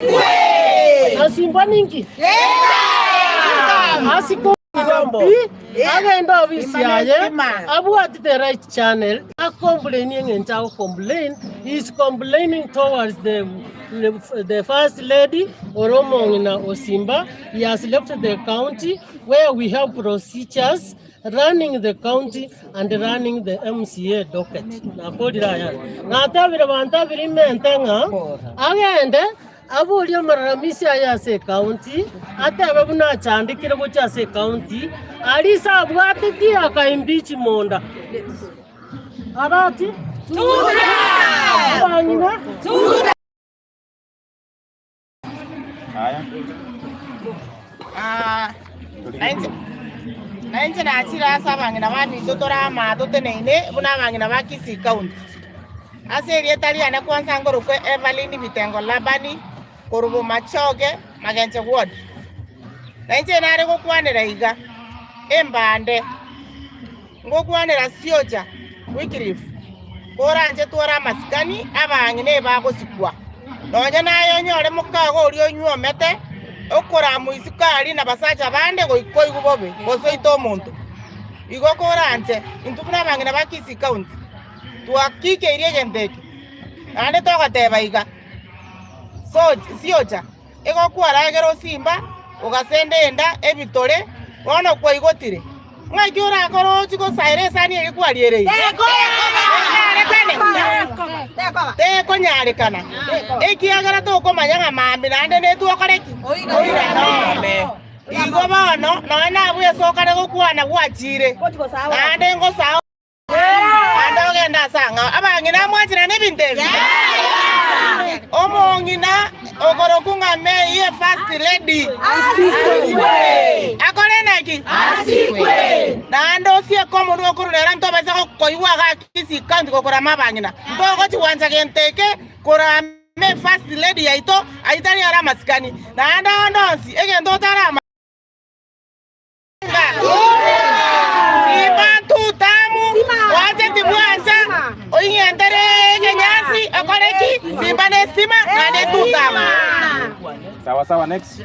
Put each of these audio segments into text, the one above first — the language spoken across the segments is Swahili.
Asimba ninki. Asiko agenda ofisiaye at the right channel. A complaining and our complaint is complaining towards the first lady Oromongina Osimba. He has left the county where we have procedures running the county and running the MCA docket. Na kodira ya. Na tabira bantabiri mentenga agende abulyo mararamisi ayase county ate babuna chandikire gocha se county alisa bwatiti akaimbichi monda arati tuda banyina tuda haya Nainje na achira sabangina bani totora ma toteneine buna bangina bakisi county aseri etali ana kwanza ngoro ko Evelyn Bitengo Labani Korubo Machoge Magenche ward nainje nare go kwanera iga embande ngo kwanera sioja Wycliffe koranje tora maskani abangine bago sikwa nonya nayo nyore mukago uri onyuomete okora muisikali na basacha bande go ikoi gubobe gosoito omuntu igo koranje intubuna bangine bakisi county tuakike irie gendeke ande togateba iga so sioja ego kwaragero simba ugasende enda ebitore wono kwa igotire ngaki ora akoro chiko saire sani eri kwariere teko nyare kana eki agara to ko manyanga mambi nande ne tuokareki oira nome igo bono no na bwe sokare go kwana gwachire ande ngo sawa ando genda sanga abangina mwachira nebintebe omongina ogorokunga me ye first lady asikwe akole naki asikwe nando sie komo ndo kurera nto basa ko koiwa ga kisi kandi ko kora mabangina ndo ko chiwanza genteke kora me first lady yaito aitari ara maskani nando ndonsi egendo tarama sibantu tamu waje tibwanza oyiendere kenyasi akoreki simbane stima ngade tutama sawa sawa next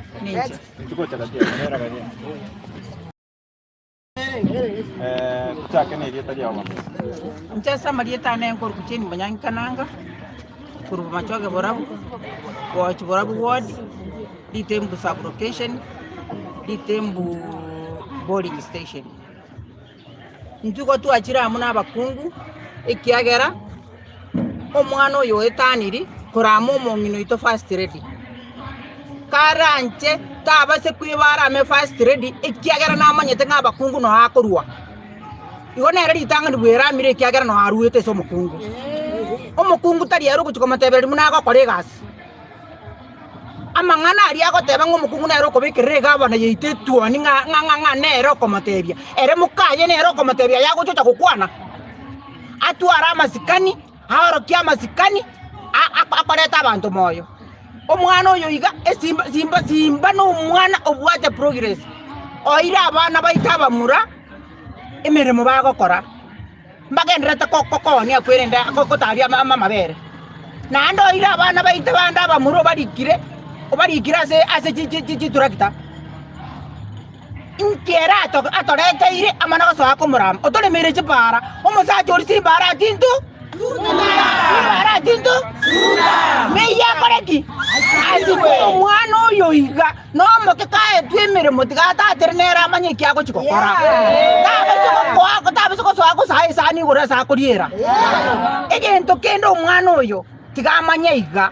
tuko chakatia kamera badia kutaka ne dieta jawa mchasa marieta na enkor kucheni manyankananga kuruba Machoge borabu watch borabu ward ditembu sublocation ditembu boarding station ntuko tu achira amuna abakungu ekiagera omwana oyo etaniri koramo omongino ito first ready karanje tabase kwibara me first ready ekiagera na amanyete ngabakungu no hakorwa igona reri tangani bwera mire ekiagera no haruete so omukungu tari yaro kuchiko mateberi munaga koregas amangana ari agoteba ngo mukungu na roko bikirega bana yite tuani nga nero komatebia ere mukaye nero komatebia yago chocha kukwana atwara masikani haro kia masikani akoreta abantu moyo omwana oyo iga simba no mwana obwate progress oira abana baitaba mura emeremo bagokora mbagendreta kokoko ni akwerenda kokotaria mama mabere nando oira abana baitaba ndaba muro barikire obarikira ase turakita inkera atorete ire amana goso akomuram otore mere chipara omusacha ori simbara tintu simbara tintu meya koreki asikwe omwana oyo iga no moke kae twemere motigata ternera manye kiago chikokora tabe soko swako sai sani gora sa koriera egento kendo omwana oyo tigamanya iga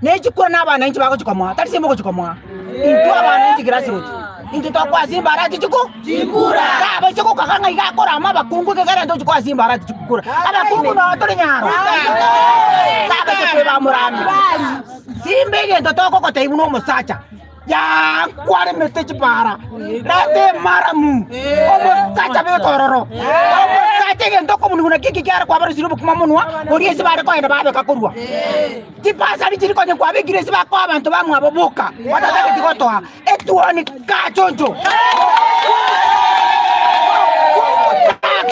nechikura n'abana inchi bako chikamwa tari simbo chikamwa intu abana inchi grassroots intu tokwa simbara chichiko chikura kaba chiko kakanga igakora ama bakungu kegera ndo chikwa simbara chikura abakungu no tore nyaro kaba chikwe bamurami simbe gendo toko kote ibuno musacha ya kware mete chipara rate maramu omusacha be tororo tege ndoko mununa kiki kyara kwa bari sirubu kumamunwa ori ese bare ko enda babe kakorwa tipasa bitiri ko nyakwa bigire se bakwa abantu bamwe aboboka watata bitikotoa etuoni kachonjo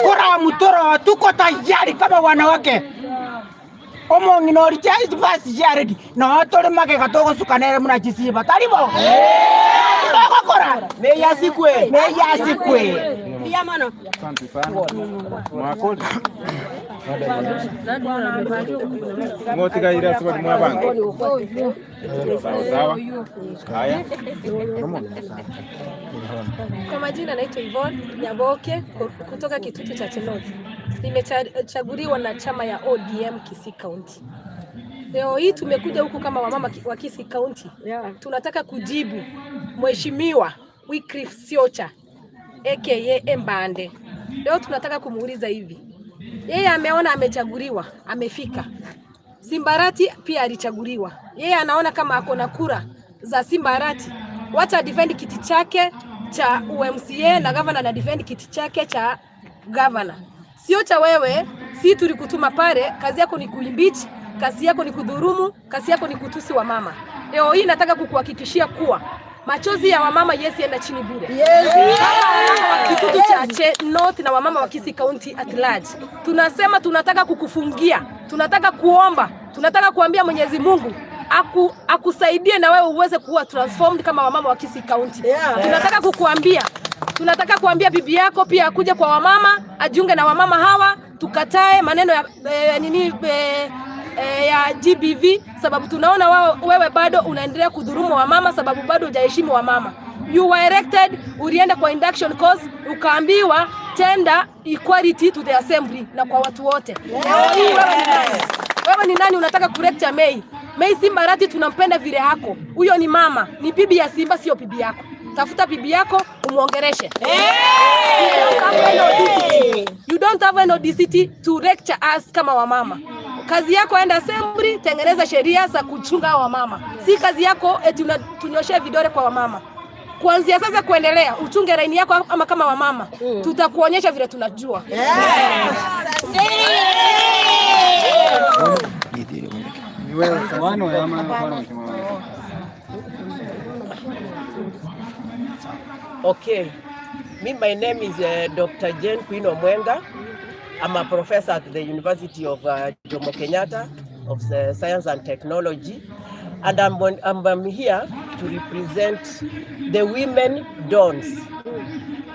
kora mutoro tuko tayari kama wanawake Omongi no recharge fast already. No tole make katoko sukanere muna chisiba. Taribo. Kora. Meya sikwe. Pia mano. Asante sana. Mwakoli. Ngoti kaira sababu mwabanga. Sawa. Haya. Kwa majina naitwa Yvonne Nyaboke kutoka Kitutu cha Chenoti. Nimechaguliwa na chama ya ODM Kisii County. Leo hii tumekuja huku kama wamama wa Kisii County. Tunataka kujibu Mheshimiwa Wycliffe Siocha aka Mbande. Leo tunataka kumuuliza hivi. Yeye ameona amechaguliwa, amefika. Simbarati pia alichaguliwa. Yeye anaona kama ako na kura za Simbarati. Wacha defend kiti chake cha UMCA na governor na defend kiti chake cha governor. Siocha wewe, si tulikutuma pale, kazi yako ni kuimpeach, kazi yako ni kudhurumu, kazi yako ni kutusi wa mama. Leo hii nataka kukuhakikishia kuwa machozi ya wamama enda chini bure. Kitutu cha North na wamama wa Kisii County at large. Tunasema tunataka kukufungia, tunataka kuomba, tunataka kuambia Mwenyezi Mungu akusaidie na wewe uweze kuwa transformed kama wamama wa Kisii County. Tunataka kuambia bibi yako pia akuje kwa wamama, ajiunge na wamama hawa, tukatae maneno ya ya GBV sababu tunaona wewe bado unaendelea kudhurumu wamama sababu bado hujaheshimu wamama. You were elected, ulienda kwa induction course, ukaambiwa tender equality to the assembly na kwa watu wote. Wewe ni nani unataka kurecture May? May Simbarati tunampenda vile hako. Huyo ni mama, ni bibi ya Simba sio bibi yako. Tafuta bibi yako umuongereshe. You don't have an audacity to lecture us kama wamama. Kazi yako enda assembly, tengeneza sheria za kuchunga wamama. Si kazi yako eti tunyoshe vidole kwa wamama. Kuanzia sasa kuendelea, uchunge raini yako ama kama wamama. Tutakuonyesha vile tunajua. Okay. My name is Dr. Jane Queen Omwenga. I'm a professor at the University of Jomo Kenyatta of Science and Technology. And I'm here to represent the women dons.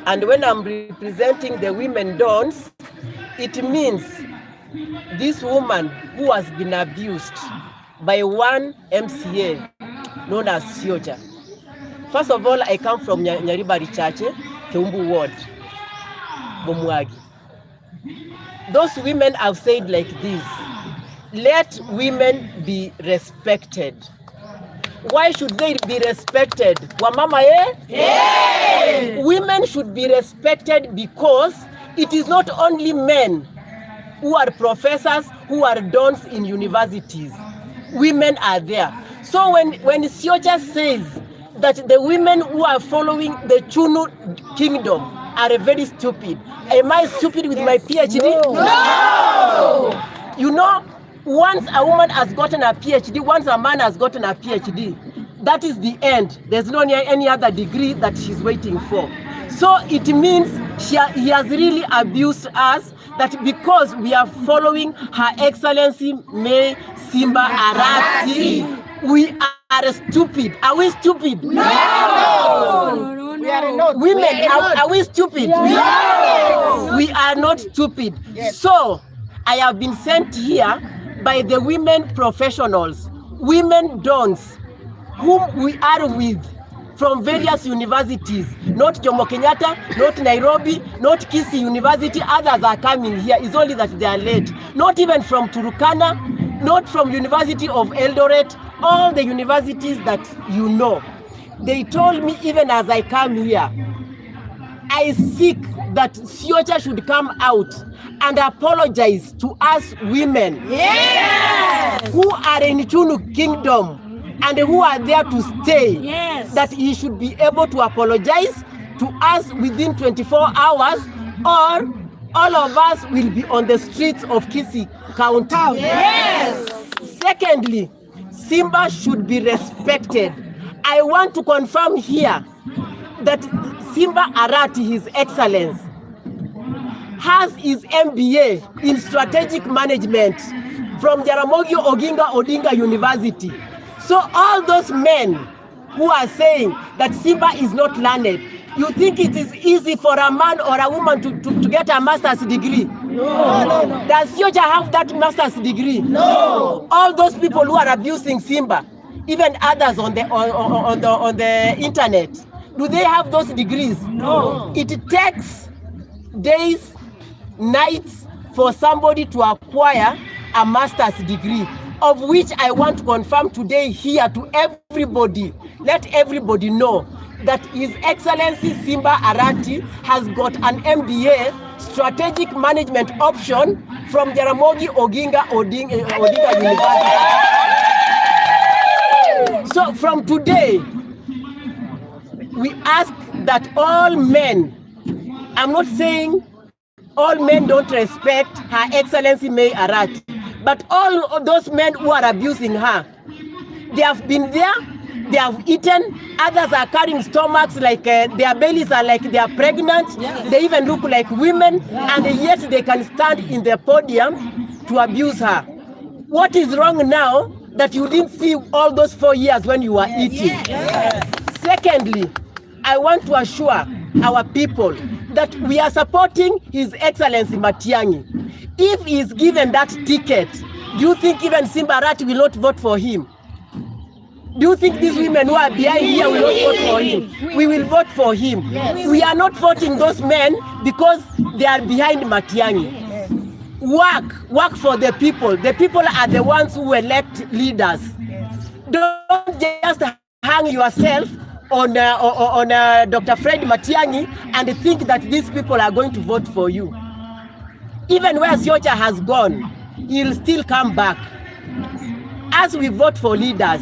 And when I'm representing the women dons, it means this woman who has been abused by one MCA known as Siocha. First of all, I come from Nyaribari Chache, Keumbu Ward, Bomwagi. Those women have said like this: let women be respected. Why should they be respected? Wamama Women should be respected because it is not only men who are professors, who are dons in universities. Women are there. So when Siocha says that the women who are following the Chunu kingdom are very stupid, am I stupid with my PhD? No! You know, once a woman has gotten a PhD, once a man has gotten a PhD, that is the end. There's no any other degree that she's waiting for. So it means he has really abused us, that because we are following Her Excellency May Simba Arati, we are stupid. Are we stupid? No! We are not. Women, are we stupid? No! We are not stupid. Yes. So, I have been sent here by the women professionals, women dons, whom we are with from various universities, not Jomo Kenyatta, not Nairobi, not Kisii University. Others are coming here. It's only that they are late. Not even from Turkana, not from University of Eldoret, all the universities that you know. They told me even as I come here, I seek that Siocha should come out and apologize to us women, who are in Chunu kingdom and who are there to stay, that he should be able to apologize to us within 24 hours, or all of us will be on the streets of Kisii County. Secondly, Simba should be respected. I want to confirm here that Simba Arati, His Excellence, has his MBA in strategic management from Jaramogi Oginga Odinga University. So all those men who are saying that Simba is not learned, you think it is easy for a man or a woman to get a master's degree? No. Does Sioja have that master's degree? No. All those people who are abusing Simba, even others on the internet, do they have those degrees? No. It takes days, nights for somebody to acquire a master's degree, of which I want to confirm today here to everybody. Let everybody know that His Excellency Simba Arati has got an MBA, Strategic Management Option, from Jaramogi Oginga Odinga University. So from today, we ask that all men, I'm not saying all men don't respect Her Excellency May Arati, but all of those men who are abusing her, they have been there, they have eaten, others are carrying stomachs like their bellies are like they are pregnant, they even look like women, and yet they can stand in the podium to abuse her. What is wrong now that you didn't see all those 4 years when you were eating? Secondly, I want to assure our people that we are supporting His Excellency Matiang'i. If he is given that ticket, do you think even Simba Arati will not vote for him? Do you think these women who are behind here will not vote for him? We will vote for him. Yes. We are not voting those men because they are behind Matiang'i. Yes. Work for the people. The people are the ones who elect leaders. Yes. Don't just hang yourself on Dr. Fred Matiang'i and think that these people are going to vote for you. Even where Sioja has gone, he'll still come back. As we vote for leaders,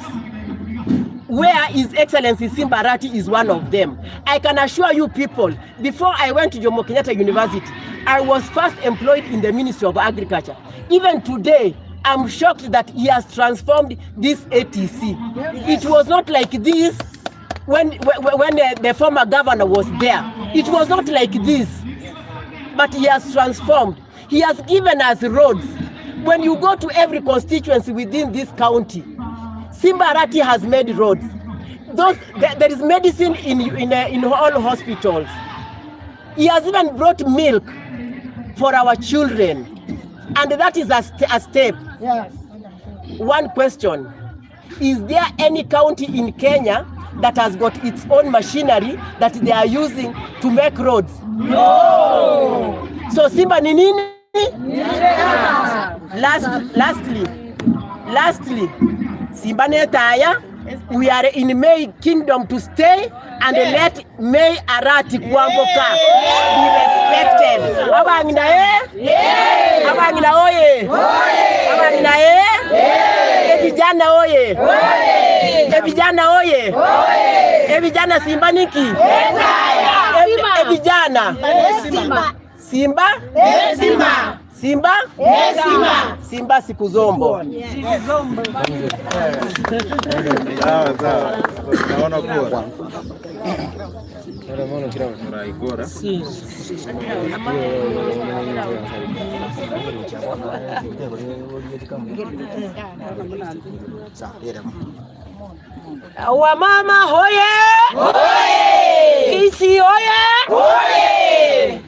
where His Excellency Simba Arati is one of them. I can assure you people, before I went to Jomo Kenyatta University, I was first employed in the Ministry of Agriculture. Even today, I'm shocked that he has transformed this ATC. Yes. It was not like this when the former governor was there. It was not like this, but he has transformed. He has given us roads. When you go to every constituency within this county, Simba Arati has made roads. There is medicine in all hospitals. He has even brought milk for our children, and that is a step. Yes. One question: is there any county in Kenya that has got its own machinery that they are using to make roads? No. So Simba ni nini? Yeah. Lastly, Simba netaya, we are in May Kingdom to stay, and let May Arati Kwamboka be respected. Abangina Abangina oye. Abangina Vijana oye. Vijana oye. Vijana Simba niki. Vijana. Simba? Simba. Simba? Simba. Simba siku zombo. Sawa sawa. Naona kuwa. Igora. Wamama hoye! Hoye! Kisi hoye! Hoye!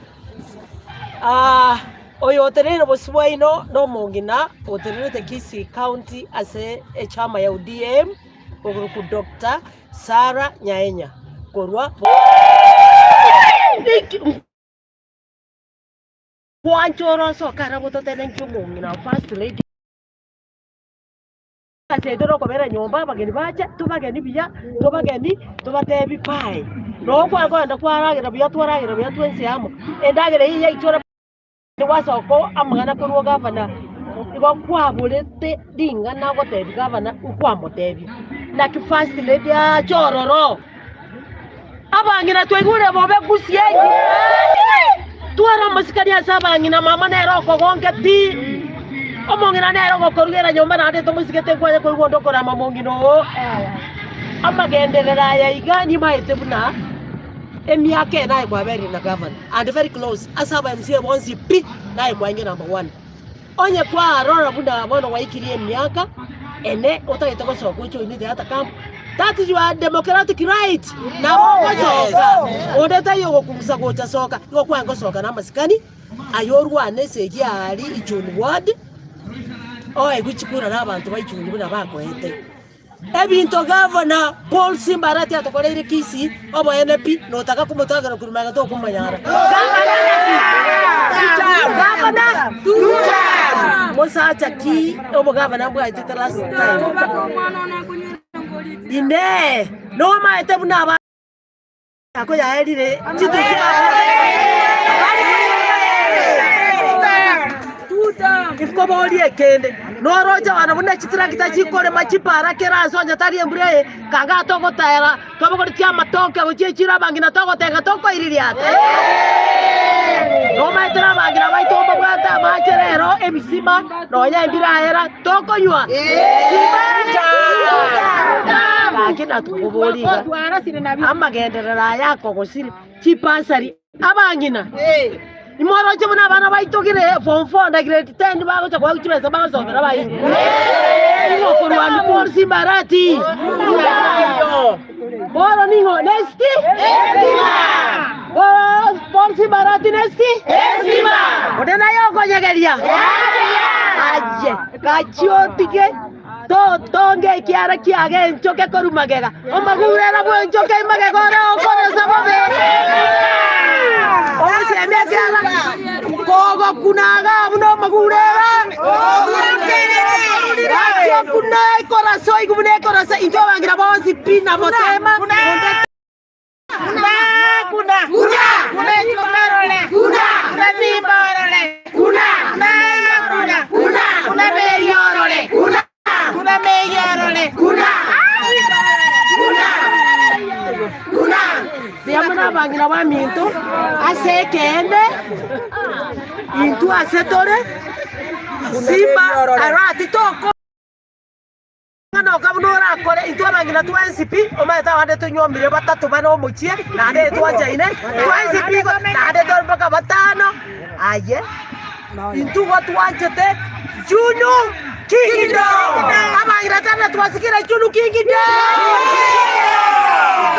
Oyo oterere boswaino no mongina oterere te Kisii County ase chama ya UDM ogruku Dr. Sarah Nyaenya korwa Wanchoro so karaboto tene nchumongina first lady ase doro kobera nyomba bageni bacha tubageni biya tubatebi pai no kwanda kwaragira biya twensi amo endagere yiye itora wasoko amagana kurwo gavana igo kwabulete dinga nago tebi gavana ukwamo tebi na ki first lady ya chororo abangira twegure bobe kusieji twara masikani asabangina mama nero kogonge ti omongira nero gokorugera nyomba na ate tomusikete kwaje kurwo ndokora mamongino amagenderera ya igani maite buna Emiake na kwa very na government and very close. Asaba MCA once P na kwa number 1. onye kwa arora bunda bono waikirie miaka ene otagete gosoka ucho ni hata camp. That is your democratic right. Na gosoka odeta yogo kumsa gocha soka go kwango soka na masikani ayorwa nesegi ari ichuni ward oe guchikura n'abantu baichuni buna bakoete ebinto Governor Paul Simbarati atokoreire kisi obo NP notaka kumutagara kurumaga to kumanyara Governor Mosacha ki obo Governor bwa itete last time ine no maete buna ba ako ya erire chitu Kikobolie kende no roja wana buna chitira kitachikore machipara kera sonja tari embure kanga toko taera tobo kotia matoke gochechira bangina toko tega toko iririate no maitira bangira baito bwata macherero ebisima no ya indira era toko nywa akina tukoboliga amagenderera yako gosiri chipasari abangina imoro che muna bana baitogire form 4 na grade 10 bago cha kwa chibesa bago sokera bai ngo kurwa Paul Simbarati boro ningo nesti boro Paul Simbarati nesti odena yoko nyegeria aje kachotike tonge kiara kiage nchoke korumagega omagurera bwo nchoke magegora okore sababe Kogo kunaga buno magurera kuna corazón kubune corazón injo bangira bonsi pina motema Siamana bangira wa minto ase kende intu ase tore Simba arati toko ngano kabunora kore intu bangira tu NCP omata wande to nyomire batatu bano muchie na de to ajaine tu NCP na de dor baka batano aye intu watu wanjete Junu Kingdom abangira tana twasikira Junu Kingdom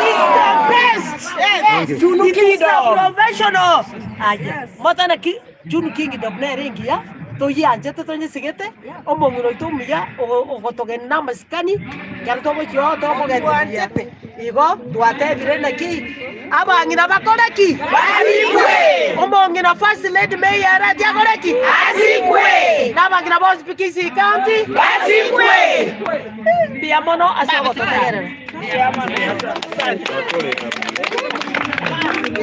is the best. Yes. Junu Kingdom professional. Aye. Motana ki Junu Kingdom ne ringia to yanje to nyisigete omongiro itumia ogotogen na maskani yarto go kyo to go gete igo tuate birena ki abangira bakora ki asikwe omongira first lady mayor ati akora ki asikwe na bangira boss Kisi County asikwe biamono asago to